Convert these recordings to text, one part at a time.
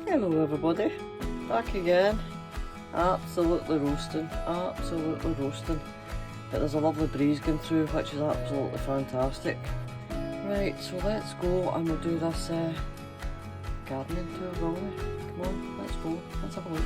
Hello everybody, back again. Absolutely roasting, absolutely roasting. But there's a lovely breeze going through, which is absolutely fantastic. Right, so let's go and we'll do this gardening tour, will we? Come on, let's go, let's have a look.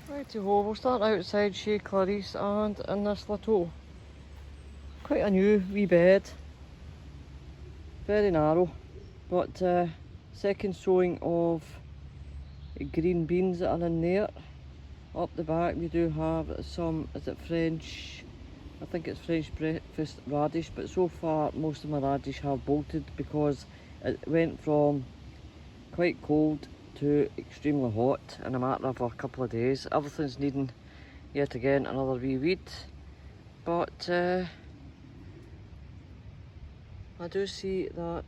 Righty-ho, we'll start outside Chez Clarice and in this little, quite a new wee bed. Very narrow, but second sowing of green beans that are in there. Up the back we do have some, is it French? I think it's French breakfast radish, but so far most of my radish have bolted because it went from quite cold to extremely hot in a matter of a couple of days. Everything's needing yet again another wee weed, but I do see that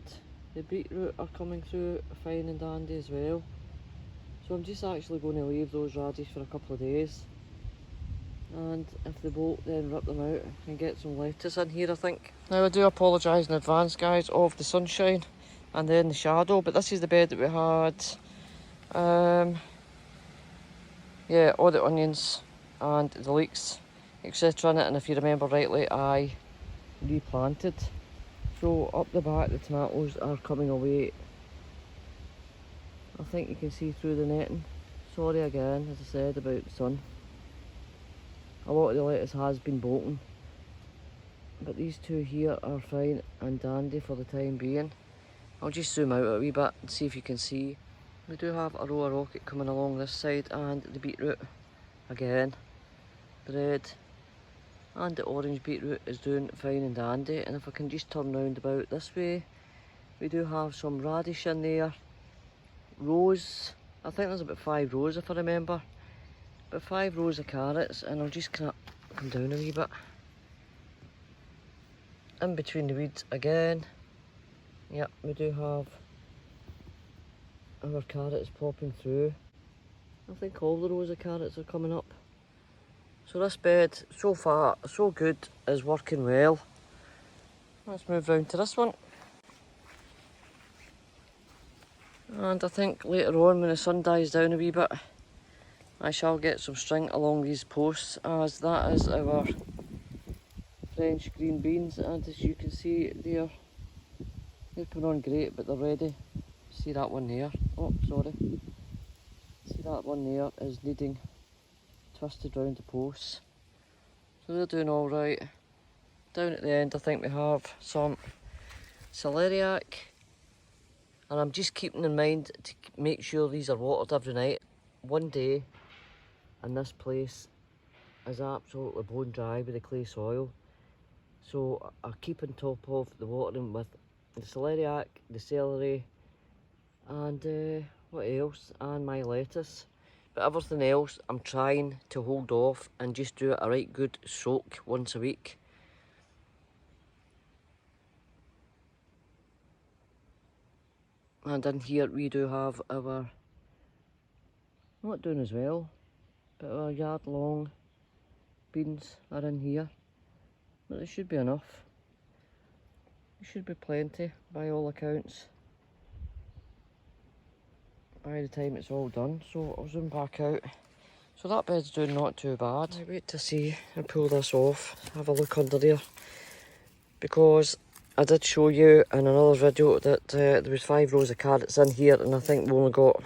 the beetroot are coming through fine and dandy as well. So I'm just actually going to leave those radish for a couple of days, and if they bolt then rip them out and get some lettuce in here I think. Now I do apologise in advance guys of the sunshine and then the shadow, but this is the bed that we had. Yeah, all the onions and the leeks etc in it, and if you remember rightly I replanted. So up the back the tomatoes are coming away. I think you can see through the netting. Sorry again, as I said, about the sun. A lot of the lettuce has been bolting, but these two here are fine and dandy for the time being. I'll just zoom out a wee bit and see if you can see. We do have a row of rocket coming along this side, and the beetroot again, the red and the orange beetroot is doing fine and dandy. And if I can just turn round about this way, we do have some radish in there, rows, I think there's about 5 rows if I remember, about 5 rows of carrots, and I'll just kind of come down a wee bit. In between the weeds again, yep, we do have our carrots popping through. I think all the rows of carrots are coming up. So this bed, so far, so good, is working well. Let's move round to this one. And I think later on when the sun dies down a wee bit, I shall get some string along these posts, as that is our French green beans, and as you can see they're coming on great, but they're ready. See that one there? Oh, sorry. See that one there is needing twisted round the posts. So they're doing alright. Down at the end I think we have some celeriac, and I'm just keeping in mind to make sure these are watered every night. One day and this place is absolutely bone dry with the clay soil, so I keep on top of the watering with the celeriac, the celery, and what else, and my lettuce. But everything else I'm trying to hold off and just do a right good soak once a week. And in here we do have our, not doing as well, but our yard long beans are in here. But there should be enough. There should be plenty by all accounts by the time it's all done. So I'll zoom back out. So that bed's doing not too bad. I wait to see and pull this off, have a look under there, because I did show you in another video that there was 5 rows of carrots in here, and I think we only got,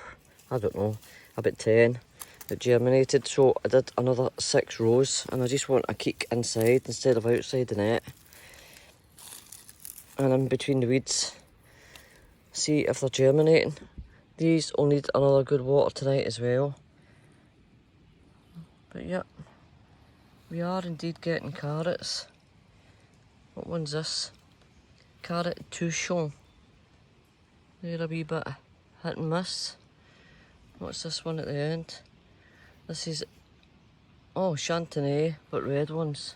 I don't know, about 10 that germinated. So I did another 6 rows, and I just want a kick inside instead of outside the net, and in between the weeds, see if they're germinating. These will need another good water tonight as well. But yep, we are indeed getting carrots. What one's this? Carrot Touchon. They're a wee bit hit and miss. What's this one at the end? This is, oh, Chantenay, but red ones.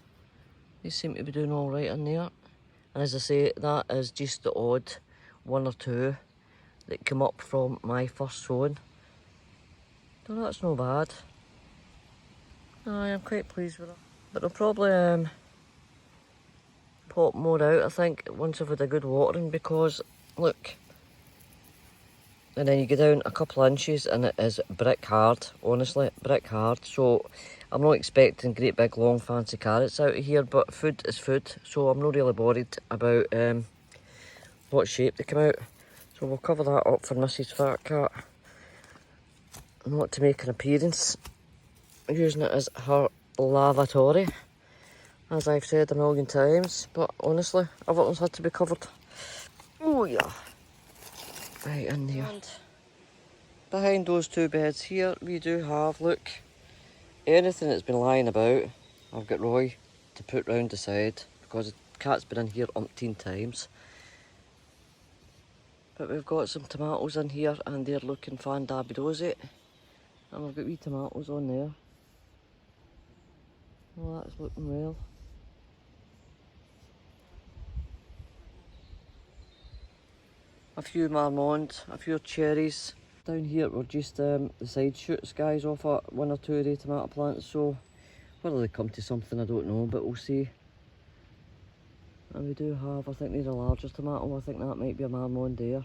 They seem to be doing alright in there. And as I say, that is just the odd one or two that come up from my first sowing. So that's no bad. I am quite pleased with it. But I'll probably pop more out, I think, once I've had a good watering, because look, and then you go down a couple of inches and it is brick hard, honestly, brick hard. So I'm not expecting great big long fancy carrots out of here, but food is food, so I'm not really worried about what shape they come out. So we'll cover that up for Mrs. Fat Cat, not to make an appearance, using it as her lavatory, as I've said a million times, but honestly, everything's had to be covered. Oh yeah, right in there. And behind those two beds here, we do have, look, anything that's been lying about, I've got Roy to put round the side, because the cat's been in here umpteen times. But we've got some tomatoes in here, and they're looking fan-dabby-dozy. And we've got wee tomatoes on there. Well, that's looking well. A few marmons, a few cherries. Down here we're just the side shoots, guys, off at one or two of the tomato plants, so whether they come to something I don't know, but we'll see. And we do have, I think these are larger tomato, I think that might be a marmon there.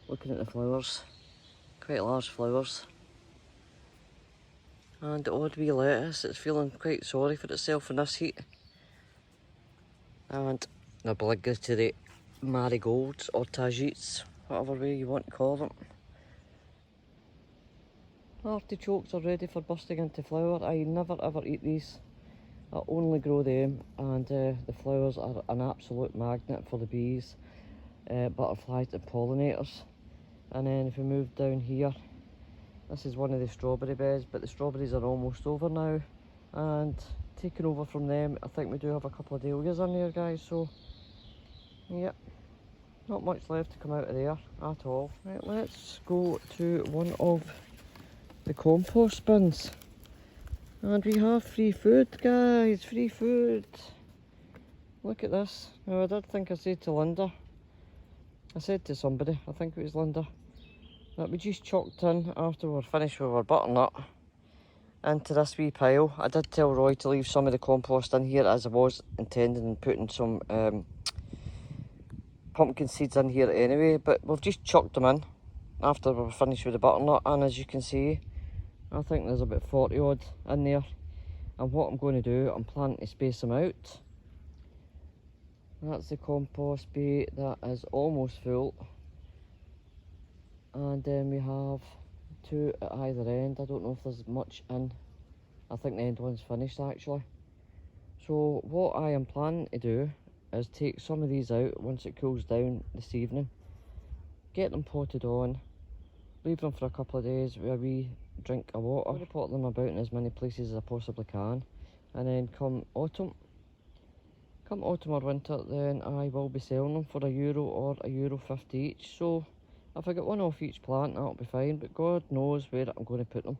Looking at the flowers, quite large flowers. And the odd wee lettuce, it's feeling quite sorry for itself in this heat. And the obligatory marigolds or tagetes, whatever way you want to call them. Artichokes are ready for bursting into flower. I never ever eat these. I only grow them, and the flowers are an absolute magnet for the bees, butterflies and pollinators. And then if we move down here, this is one of the strawberry beds, but the strawberries are almost over now. And taking over from them, I think we do have a couple of dahlias in there, guys, so yeah, not much left to come out of there at all. Right, let's go to one of the compost bins. And we have free food, guys, free food. Look at this. Now, I did think I said to Linda, I said to somebody, I think it was Linda, that we just chucked in after we were finished with our butternut into this wee pile. I did tell Roy to leave some of the compost in here, as I was intending on putting some pumpkin seeds in here anyway, but we've just chucked them in after we were finished with the butternut, and as you can see, I think there's about 40 odd in there. And what I'm going to do, I'm planning to space them out. That's the compost bay that is almost full. And then we have two at either end. I don't know if there's much in. I think the end one's finished actually. So what I am planning to do is take some of these out once it cools down this evening. Get them potted on. Leave them for a couple of days with a wee drink of water. I'm going to pot them about in as many places as I possibly can. And then come autumn or winter, then I will be selling them for €1 or €1.50 each. So if I get one off each plant, that'll be fine, but God knows where I'm going to put them.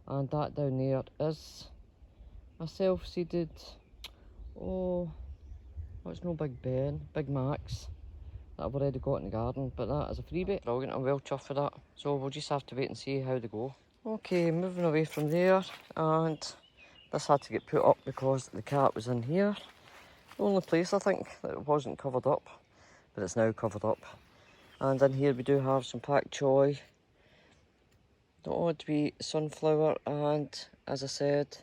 And that down there is a self-seeded, oh, it's no Big Ben, Big Max, that I've already got in the garden, but that is a freebie. Brilliant, I'm well chuffed for that. So we'll just have to wait and see how they go. Okay, moving away from there, and this had to get put up because the cat was in here. The only place I think that it wasn't covered up, but it's now covered up. And in here we do have some pak choy, the odd wee sunflower, and as I said,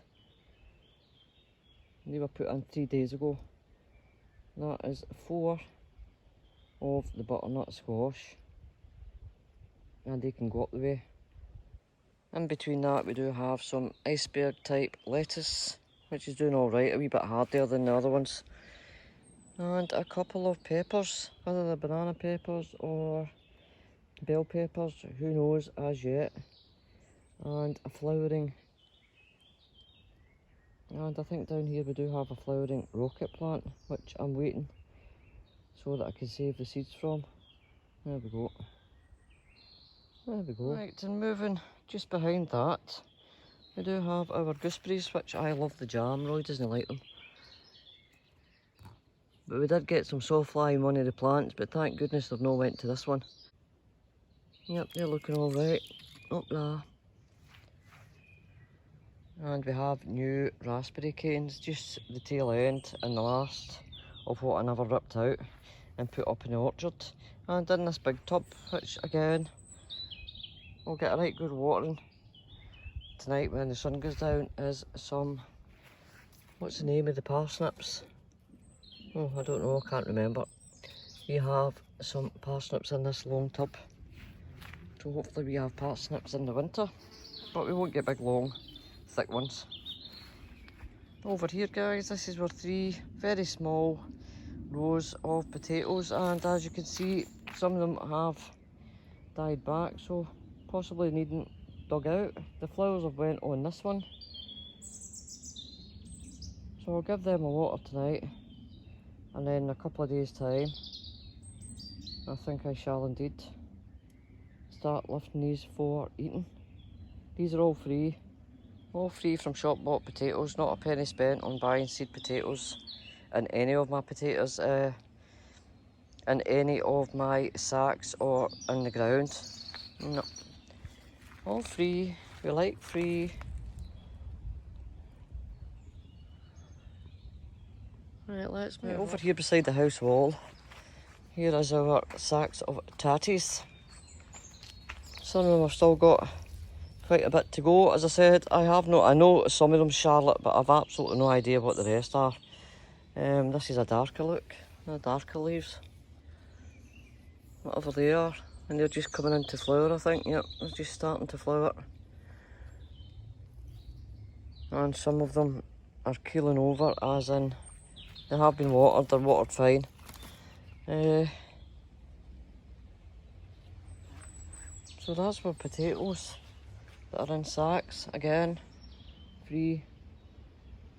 they were put in 3 days ago. That is 4 of the butternut squash, and they can go up the way. In between that we do have some iceberg type lettuce, which is doing alright, a wee bit hardier than the other ones. And a couple of peppers, whether they're banana peppers or bell peppers, who knows as yet. And a flowering, and I think down here we do have a flowering rocket plant, which I'm waiting so that I can save the seeds from. There we go. There we go. Right, and moving just behind that, we do have our gooseberries, which I love the jam. Roy doesn't like them. But we did get some sawfly in one of the plants, but thank goodness they've not went to this one. Yep, they're looking alright up there. And we have new raspberry canes, just the tail end and the last of what I never ripped out and put up in the orchard. And in this big tub, which again, we'll get a right good watering tonight when the sun goes down, is some, what's the name of the parsnips? Oh, I don't know, I can't remember. We have some parsnips in this long tub. So hopefully we have parsnips in the winter, but we won't get big, long, thick ones. Over here, guys, this is our 3 very small rows of potatoes, and as you can see, some of them have died back, so possibly needing dug out. The flowers have went on this one, so I'll give them a water tonight, and then in a couple of days time I think I shall indeed start lifting these for eating. These are all free from shop bought potatoes, not a penny spent on buying seed potatoes in any of my potatoes, in any of my sacks or in the ground. No, all free. We like free. Right, let's move over here beside the house wall. Here is our sacks of tatties. Some of them have still got quite a bit to go. As I said, I know some of them Charlotte, but I've absolutely no idea what the rest are. This is a darker look, darker leaves. Whatever they are, and they're just coming into flower, I think. Yep, they're just starting to flower. And some of them are keeling over, as in they have been watered, they're watered fine. So that's our potatoes that are in sacks. Again, free,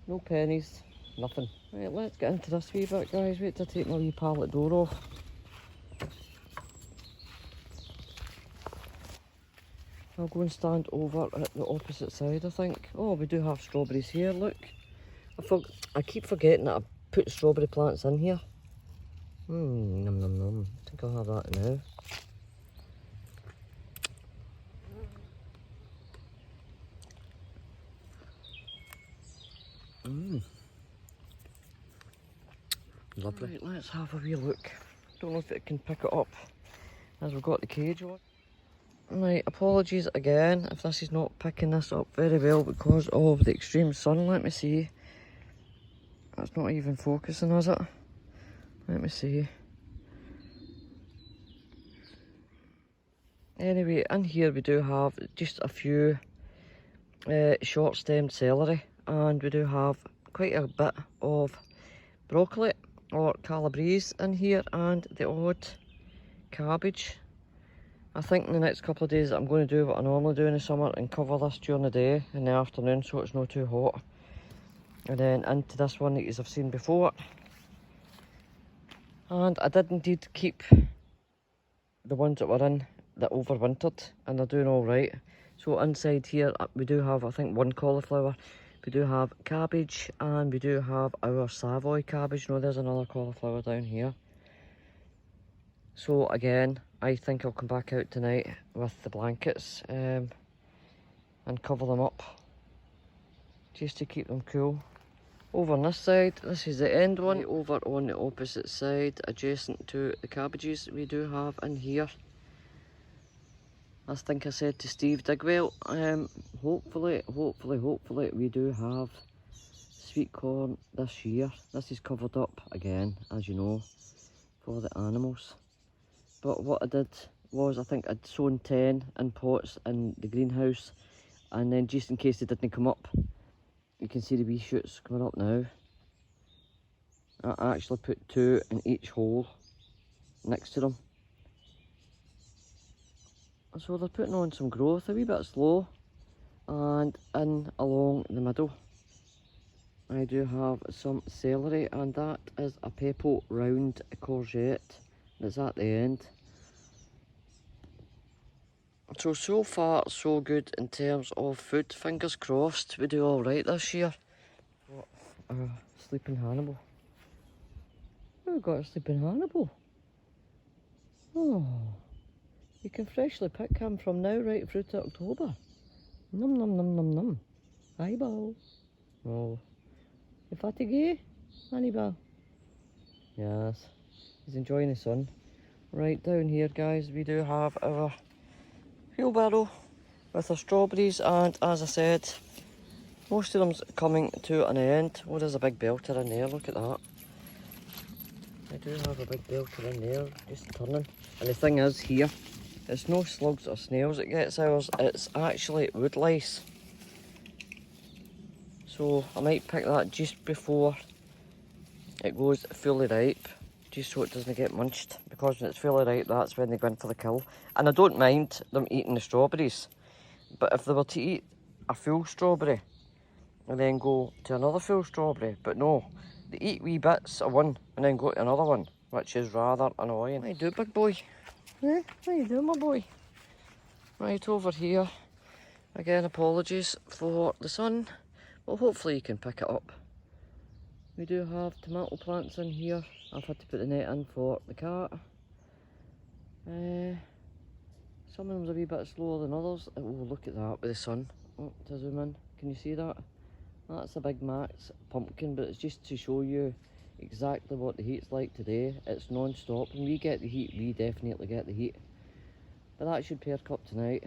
no pennies, nothing. Right, let's get into this wee bit, guys. Wait till I take my wee pallet door off. I'll go and stand over at the opposite side, I think. Oh, we do have strawberries here, look. I keep forgetting that I put strawberry plants in here. Nom nom nom. I think I'll have that now. Lovely. Right, let's have a wee look. Don't know if it can pick it up as we've got the cage on. Right, apologies again if this is not picking this up very well because of the extreme sun. Let me see. That's not even focusing, is it? Let me see. Anyway, in here we do have just a few short-stemmed celery, and we do have quite a bit of broccoli or calabrese in here, and the odd cabbage. I think in the next couple of days I'm going to do what I normally do in the summer and cover this during the day in the afternoon so it's not too hot. And then into this one that you have seen before. And I did indeed keep the ones that were in that overwintered, and they're doing alright. So inside here we do have, I think, 1 cauliflower. We do have cabbage, and we do have our Savoy cabbage. No, there's another cauliflower down here. So again, I think I'll come back out tonight with the blankets and cover them up just to keep them cool. Over on this side, this is the end one. Over on the opposite side, adjacent to the cabbages, we do have in here, I think I said to Steve Digwell, hopefully we do have sweet corn this year. This is covered up again, as you know, for the animals. But what I did was, I think I'd sown 10 in pots in the greenhouse, and then just in case they didn't come up, you can see the wee shoots coming up now. I actually put 2 in each hole next to them. So they're putting on some growth, a wee bit slow, and in along the middle I do have some celery, and that is a pepo round courgette that's at the end. So far so good in terms of food. Fingers crossed we do alright this year. Sleeping Hannibal. We've got a sleeping Hannibal. Oh, you can freshly pick him from now right through to October. Num num num num num. Eyeball. Oh, you fatigué, Hannibal? Yes, he's enjoying the sun. Right down here, guys, we do have our wheelbarrow with our strawberries, and as I said, most of them's coming to an end. Oh, there's a big belter in there, look at that. I do have a big belter in there, just turning. And the thing is here, it's no slugs or snails that gets ours, it's actually wood lice. So I might pick that just before it goes fully ripe, just so it doesn't get munched, because when it's fully ripe, that's when they go in for the kill. And I don't mind them eating the strawberries, but if they were to eat a full strawberry and then go to another full strawberry, but no, they eat wee bits of one and then go to another one, which is rather annoying. What do you do, big boy? Eh? What you doing, my boy? Right over here, again, apologies for the sun, but hopefully you can pick it up. We do have tomato plants in here. I've had to put the net in for the cat. Some of them's a wee bit slower than others. Oh, look at that with the sun. Oh, to zoom in. Can you see that? That's a big Max pumpkin, but it's just to show you exactly what the heat's like today. It's non-stop. When we get the heat, we definitely get the heat. But that should perk up tonight.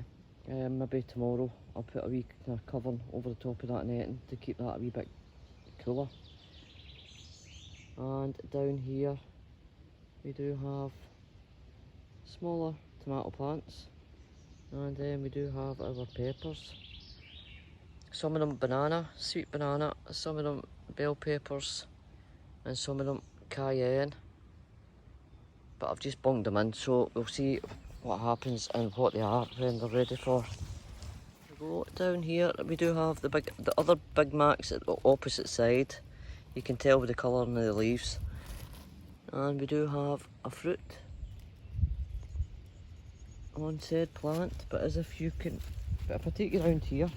Maybe tomorrow I'll put a wee kind of covering over the top of that netting to keep that a wee bit cooler. And down here we do have smaller tomato plants, and then we do have our peppers. Some of them banana, sweet banana, some of them bell peppers, and some of them cayenne. But I've just bunged them in, so we'll see what happens and what they are when they're ready for. Go down here, we do have the other Big Macs at the opposite side. You can tell with the colouring of the leaves. And we do have a fruit on said plant, but as if you can, but if I take you around here,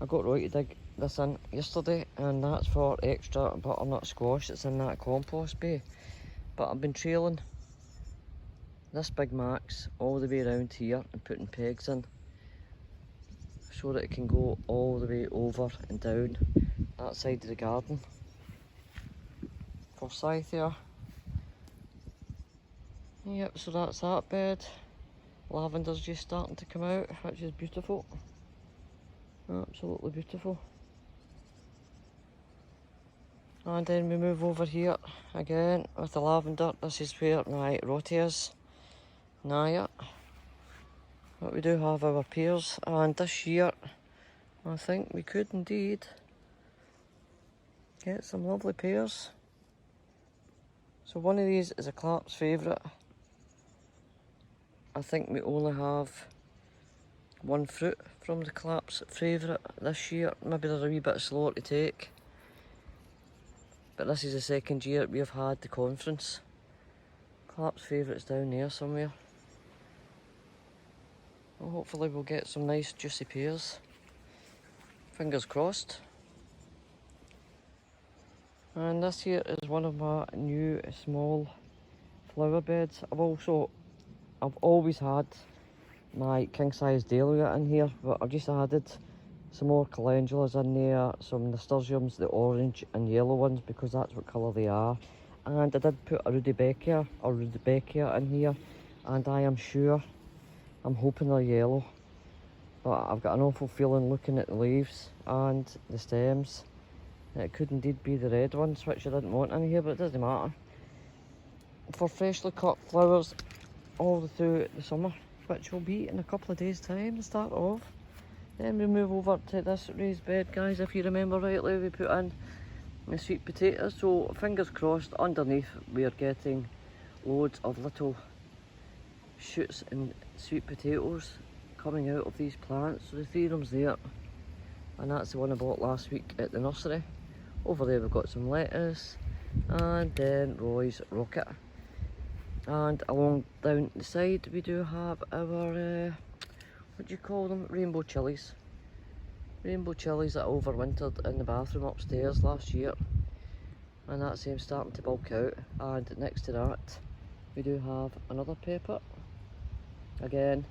I got Roy to dig this in yesterday, and that's for extra butternut squash that's in that compost bay. But I've been trailing this Big Macs all the way around here and putting pegs in so that it can go all the way over and down that side of the garden for Scythia. Yep, so that's that bed. Lavender's just starting to come out, which is beautiful. Absolutely beautiful. And then we move over here again with the lavender. This is where my roti is. Naya. But we do have our pears, and this year I think we could indeed get some lovely pears. So one of these is a Clark's favourite. I think we only have one fruit from the Clark's favourite this year. Maybe they're a wee bit slower to take. But this is the second year we've had the conference. Clark's favourite's down there somewhere. Well, hopefully we'll get some nice juicy pears. Fingers crossed. And this here is one of my new small flower beds. I've always had my king size dahlia in here, but I've just added some more calendulas in there, some nasturtiums, the orange and yellow ones, because that's what colour they are. And I did put a rudbeckia in here, and I am sure, I'm hoping they're yellow, but I've got an awful feeling looking at the leaves and the stems that it could indeed be the red ones, which I didn't want in here, but it doesn't matter. For freshly cut flowers all through the summer, which will be in a couple of days' time to start off. Then we move over to this raised bed, guys. If you remember rightly, we put in the sweet potatoes, so fingers crossed underneath we are getting loads of little shoots and sweet potatoes coming out of these plants. So the three of them's there, and that's the one I bought last week at the nursery. Over there we've got some lettuce, and then Roy's rocket. And along down the side we do have our, what do you call them, rainbow chilies. Rainbow chilies that overwintered in the bathroom upstairs last year. and that's him starting to bulk out. And next to that we do have another pepper. Again,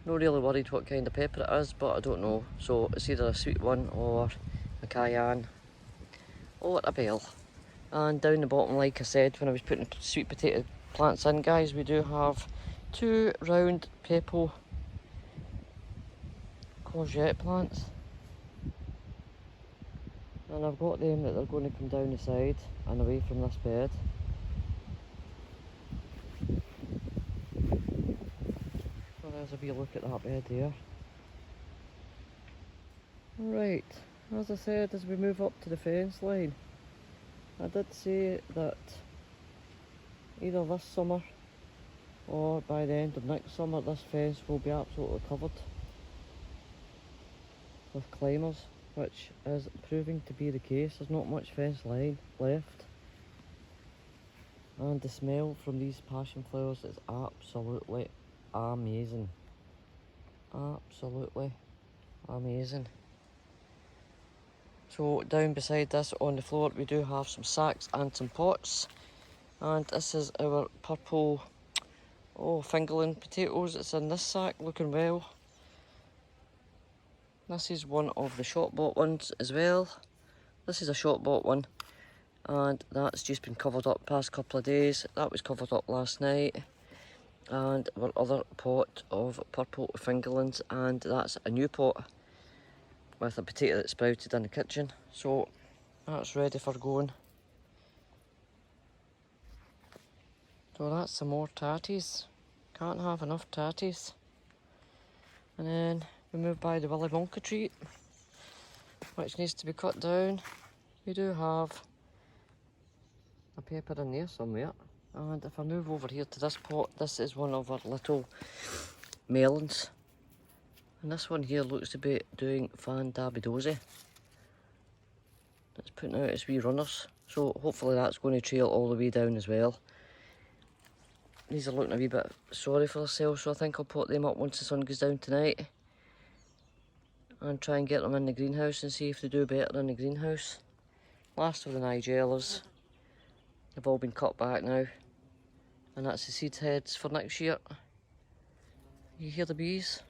not really worried what kind of pepper it is, but I don't know, so it's either a sweet one or a cayenne or a bell. And down the bottom, like I said when I was putting the sweet potato plants in, guys, we do have 2 round purple courgette plants, and I've got them that they're going to come down the side and away from this bed. So there's a wee look at that bed there. Right, as I said, as we move up to the fence line, I did say that either this summer or by the end of next summer this fence will be absolutely covered with climbers, which is proving to be the case. There's not much fence line left, and the smell from these passion flowers is absolutely amazing. Absolutely amazing. So down beside this on the floor we do have some sacks and some pots, and this is our purple fingerling potatoes. It's in this sack looking well. This is one of the shop bought ones as well. This is a shop bought one, and that's just been covered up past couple of days. That was covered up last night. And our other pot of purple fingerlings, and that's a new pot with a potato that sprouted in the kitchen, so that's ready for going. So that's some more tatties. Can't have enough tatties. And then we move by the Willy Wonka tree, which needs to be cut down. We do have a pepper in there somewhere. And if I move over here to this pot, this is one of our little melons. And this one here looks to be doing fan-dabby-dozy. It's putting out its wee runners, so hopefully that's going to trail all the way down as well. These are looking a wee bit sorry for themselves, so I think I'll pot them up once the sun goes down tonight. And try and get them in the greenhouse and see if they do better in the greenhouse. Last of the Nigellas. They've all been cut back now. And that's the seed heads for next year. You hear the bees?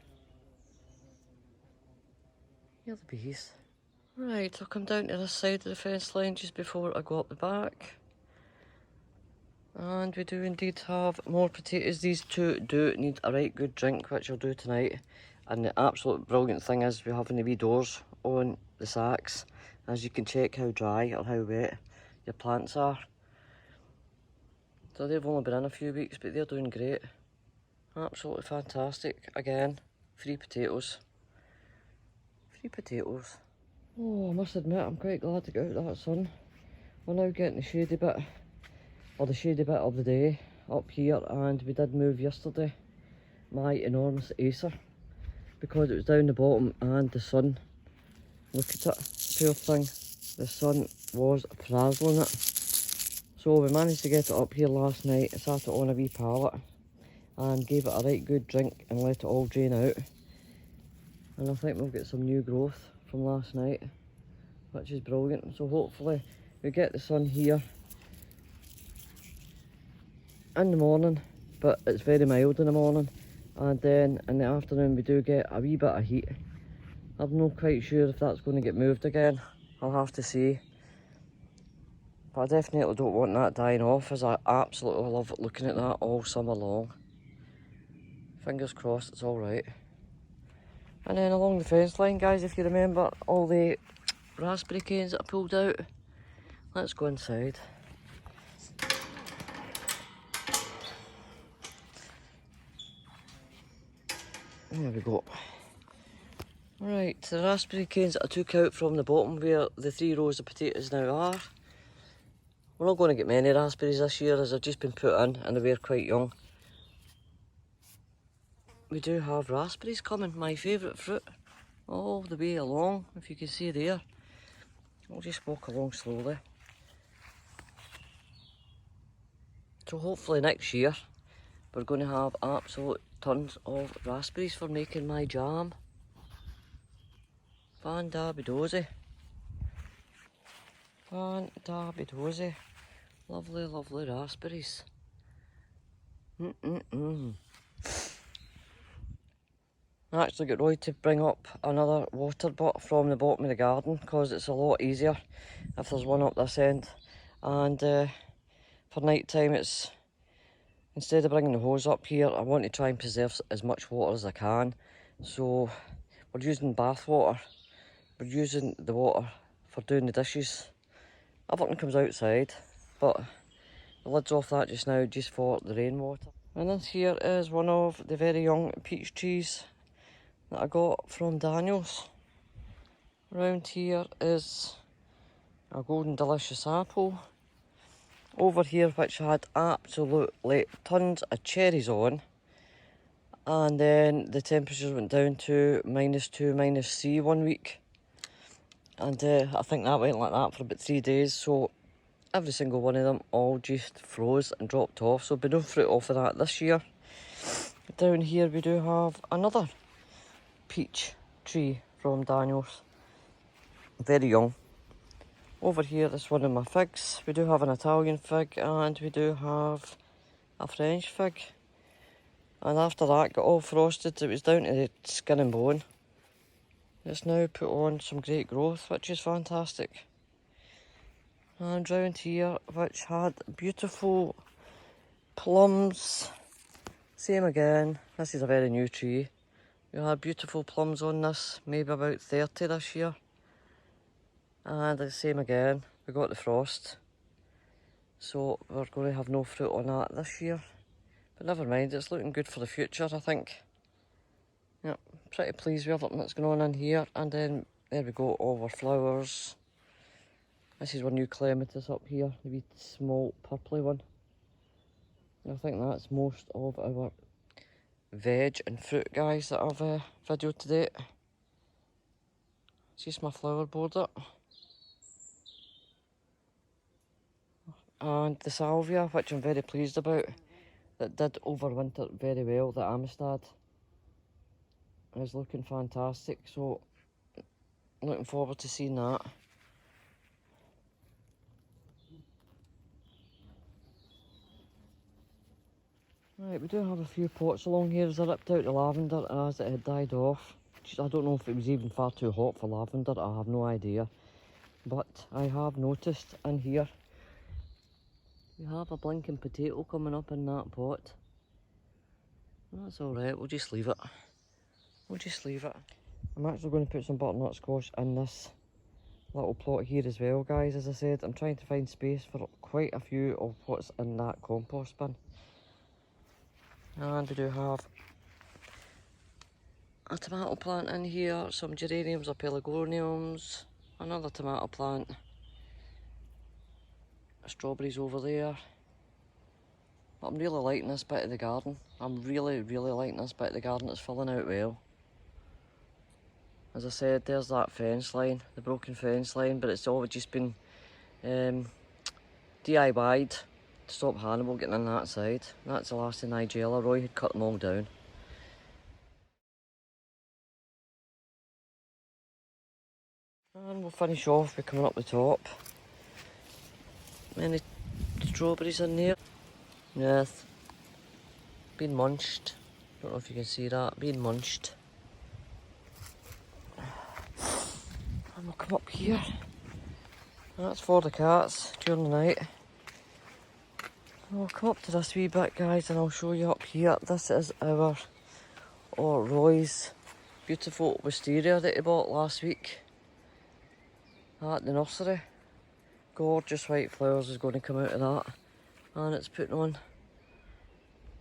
Hear the bees. Right, I'll come down to this side of the fence line just before I go up the back. And we do indeed have more potatoes. These two do need a right good drink, which I'll do tonight. And the absolute brilliant thing is we have the wee doors on the sacks, as you can check how dry or how wet your plants are. So they've only been in a few weeks, but they're doing great. Absolutely fantastic. Again, free potatoes. Free potatoes. Oh, I must admit, I'm quite glad to get out of that sun. We're now getting the shady bit, or the shady bit of the day up here, and we did move yesterday my enormous acer because it was down the bottom and the sun, look at it, poor thing, the sun was frazzling it. So we managed to get it up here last night, sat it on a wee pallet and gave it a right good drink and let it all drain out. And I think we'll get some new growth from last night, which is brilliant. So hopefully we get the sun here in the morning, but it's very mild in the morning, and then in the afternoon we do get a wee bit of heat. I'm not quite sure if that's going to get moved again, I'll have to see. But I definitely don't want that dying off, as I absolutely love looking at that all summer long. Fingers crossed it's alright. And then along the fence line, guys, if you remember all the raspberry canes that I pulled out, let's go inside. There we go. Right, the raspberry canes that I took out from the bottom where the 3 rows of potatoes now are. We're not going to get many raspberries this year, as they've just been put in and they were quite young. We do have raspberries coming, my favourite fruit, all the way along, if you can see there. I'll just walk along slowly. So hopefully next year we're going to have absolute tons of raspberries for making my jam. Fan-dabby-dozy. Fantabitosi. Lovely, lovely raspberries. I actually got Roy to bring up another water butt from the bottom of the garden because it's a lot easier if there's one up this end. And for night time, it's instead of bringing the hose up here, I want to try and preserve as much water as I can. So we're using bath water. We're using the water for doing the dishes. Everything comes outside, but the lid's off that just now just for the rainwater. And this here is one of the very young peach trees that I got from Daniel's. Around here is a golden delicious apple. Over here, which had absolutely tons of cherries on, and then the temperatures went down to -2, -3 one week, and I think that went like that for about 3 days, so every single one of them all just froze and dropped off, so there'll be no fruit off of that this year. Down here we do have another peach tree from Daniel's, very young. Over here is one of my figs. We do have an Italian fig and we do have a French fig. And after that got all frosted, it was down to the skin and bone. It's now put on some great growth, which is fantastic. And round here, which had beautiful plums. Same again, this is a very new tree. We had beautiful plums on this, maybe about 30 this year. And the same again, we got the frost. So we're going to have no fruit on that this year. But never mind, it's looking good for the future, I think. Yep, pretty pleased with everything that's going on in here. And then, there we go, all our flowers. This is our new clematis up here, the wee small purpley one. And I think that's most of our veg and fruit, guys, that I've videoed to date. It's just my flower border. And the salvia, which I'm very pleased about, that did overwinter very well, the Amistad, is looking fantastic, so looking forward to seeing that. Right, we do have a few pots along here as I ripped out the lavender as it had died off. I don't know if it was even far too hot for lavender, I have no idea. But I have noticed in here, we have a blinking potato coming up in that pot. That's alright, we'll just leave it. We'll just leave it. I'm actually going to put some butternut squash in this little plot here as well, guys. As I said, I'm trying to find space for quite a few of what's in that compost bin. And we do have a tomato plant in here, some geraniums or pelargoniums, another tomato plant, strawberries over there. But I'm really liking this bit of the garden. I'm really, really liking this bit of the garden. It's filling out well. As I said, there's that fence line, the broken fence line, but it's all just been DIY'd to stop Hannibal getting on that side. That's the last of Nigella. Roy had cut them all down. And we'll finish off by coming up the top. Many strawberries in there. Yes. Being munched. Don't know if you can see that. Being munched. And we'll come up here. That's for the cats during the night. We'll come up to this wee bit, guys, and I'll show you up here. This is our Roy's beautiful wisteria that he bought last week at the nursery. Gorgeous white flowers is going to come out of that, and it's putting on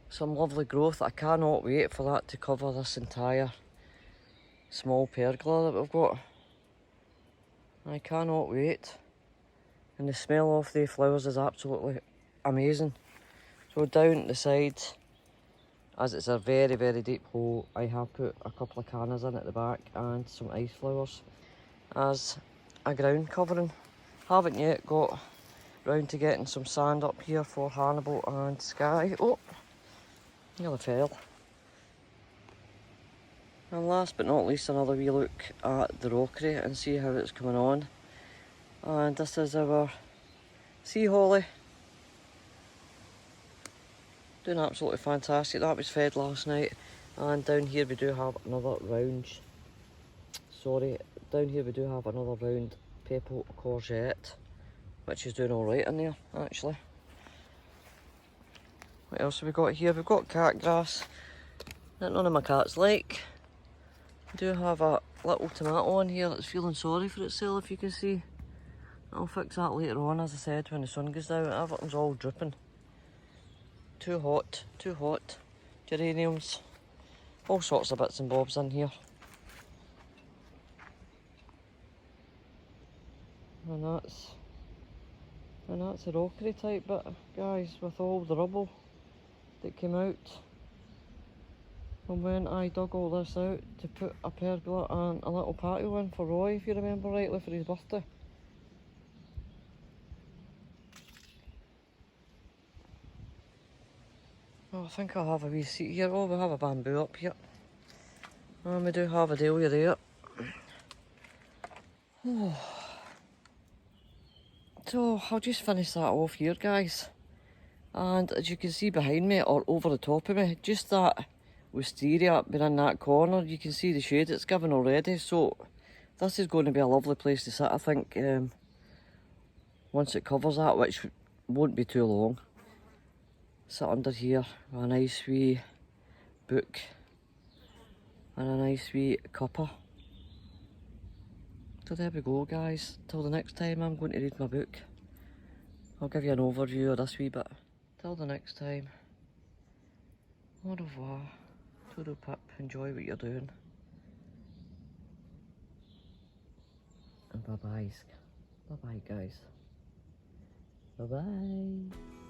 some lovely growth. I cannot wait for that to cover this entire small pergola that we've got. I cannot wait. And the smell of the flowers is absolutely amazing. So down the side, as it's a very, very deep hole, I have put a couple of cannas in at the back and some ice flowers as a ground covering. Haven't yet got round to getting some sand up here for Hannibal and Sky. Oh, nearly fell. And last but not least, another wee look at the rockery and see how it's coming on. And this is our sea holly. Doing absolutely fantastic. That was fed last night. And down here we do have another round. Sorry, down here we do have another round purple courgette, which is doing alright in there, actually. What else have we got here? We've got cat grass that none of my cats like. We do have a little tomato on here that's feeling sorry for itself, if you can see. I'll fix that later on, as I said, when the sun goes down. Everything's all dripping. Too hot, too hot. Geraniums, all sorts of bits and bobs in here. And that's a rockery type bit, guys, with all the rubble that came out from when I dug all this out to put a pergola and a little patio in for Roy, if you remember rightly, for his birthday. Oh, I think I'll have a wee seat here. Oh, we have a bamboo up here. And we do have a dahlia there. Oh. So I'll just finish that off here, guys. And as you can see behind me, or over the top of me, just that wisteria up in that corner, you can see the shade it's given already. So this is going to be a lovely place to sit, I think, once it covers that, which won't be too long. Sit under here with a nice wee book and a nice wee cuppa. So there we go, guys. Till the next time, I'm going to read my book. I'll give you an overview of this wee bit. Till the next time. Au revoir. Toodle pip. Enjoy what you're doing. And bye-bye. Bye-bye, guys. Bye-bye.